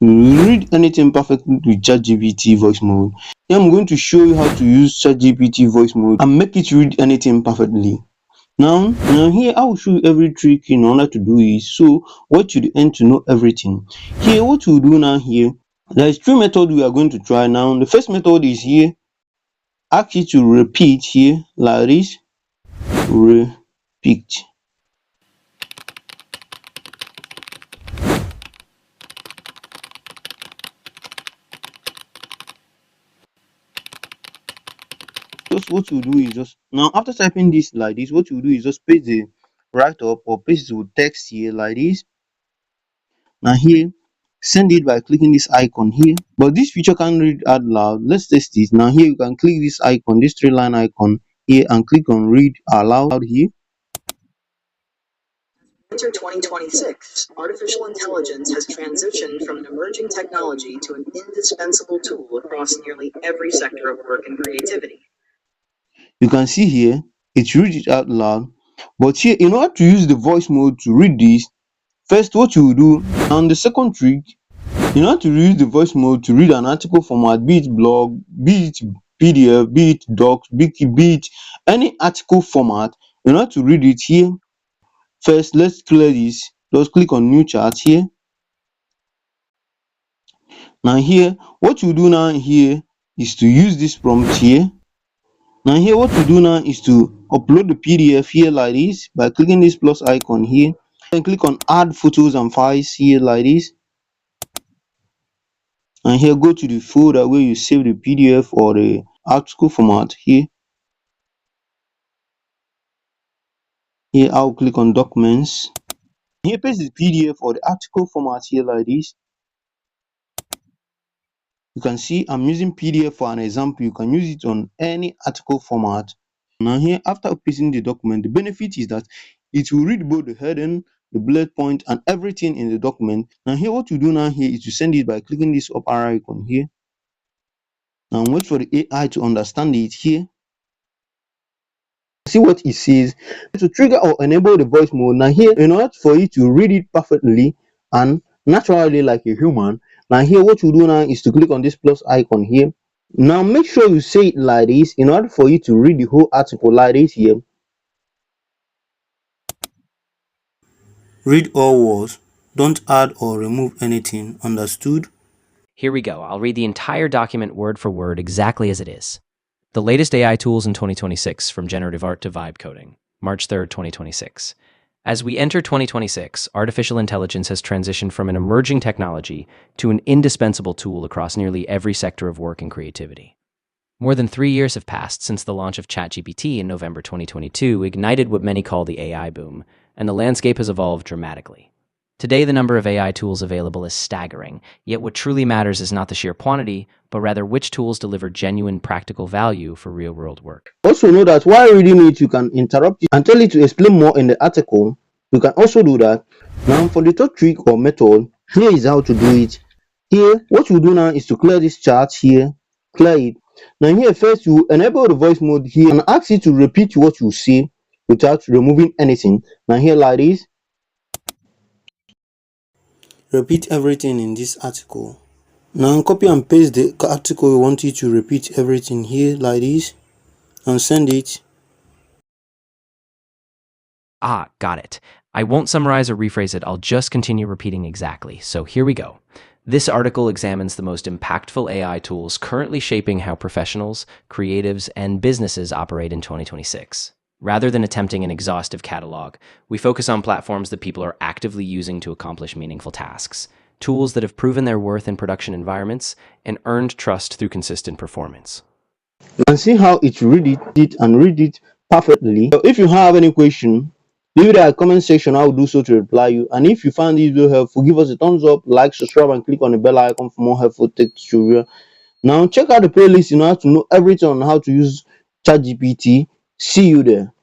read anything perfectly with ChatGPT Voice Mode. Here I'm going to show you how to use ChatGPT Voice Mode and make it read anything perfectly. Now here I will show you every trick in order to do it, so what you end to know everything. Here what we do now, here there is three methods we are going to try now. The first method is here, ask it to repeat here like this, repeat. Just what you do is just now after typing this like this, what you do is just paste the write up or paste the text here like this. Now here send it by clicking this icon here, but this feature can't read out loud. Let's test it. Now here you can click this icon, this three line icon here, and click on read aloud here. Winter 2026, artificial intelligence has transitioned from an emerging technology to an indispensable tool across nearly every sector of work and creativity. You can see here it reads it out loud, but here in order to use the voice mode to read this, first what you will do, and the second trick, in order to use the voice mode to read an article format, be it blog, be it PDF, be it docs, be it any article format, in order to read it here, first let's clear this. Just click on new chat here. Now here what you do now here is to use this prompt here. Now here what you do now is to upload the PDF here like this by clicking this plus icon here, then click on add photos and files here like this, and here go to the folder where you save the PDF or the article format here. Here I'll click on documents. Here paste the PDF or the article format here like this. You can see I'm using PDF for an example. You can use it on any article format. Now here after pasting the document, the benefit is that it will read both the heading, the bullet point, and everything in the document. Now here what you do now here is to send it by clicking this up arrow icon here, and wait for the AI to understand it here. See what it says. To trigger or enable the voice mode, now here in order for you to read it perfectly and naturally like a human, now here what you do now is to click on this plus icon here. Now make sure you say it like this in order for you to read the whole article like this here. Read all words, don't add or remove anything, understood? Here we go. I'll read the entire document word for word exactly as it is. The latest AI tools in 2026, from generative art to vibe coding. March 3rd, 2026. As we enter 2026, artificial intelligence has transitioned from an emerging technology to an indispensable tool across nearly every sector of work and creativity. More than 3 years have passed since the launch of ChatGPT in November 2022 ignited what many call the AI boom, and the landscape has evolved dramatically. Today, the number of AI tools available is staggering, yet what truly matters is not the sheer quantity, but rather which tools deliver genuine practical value for real-world work. Also know that while reading it, you can interrupt it and tell it to explain more in the article. You can also do that. Now for the third trick or method, here is how to do it. Here, what you do now is to clear this chart here, clear it. Now here first you enable the voice mode here and ask it to repeat what you say without removing anything. Now here like this, repeat everything in this article. Now copy and paste the article you want it to repeat everything here like this and send it. Ah, got it. I won't summarize or rephrase it, I'll just continue repeating exactly. So here we go. This article examines the most impactful AI tools currently shaping how professionals, creatives, and businesses operate in 2026. Rather than attempting an exhaustive catalog, we focus on platforms that people are actively using to accomplish meaningful tasks, tools that have proven their worth in production environments and earned trust through consistent performance. You can see how it read it perfectly. So if you have any question, leave it in the comment section. I will do so to reply you. And if you found this video helpful, give us a thumbs up, like, subscribe, and click on the bell icon for more helpful tech tutorial. Now check out the playlist in order to know everything on how to use ChatGPT. See you there.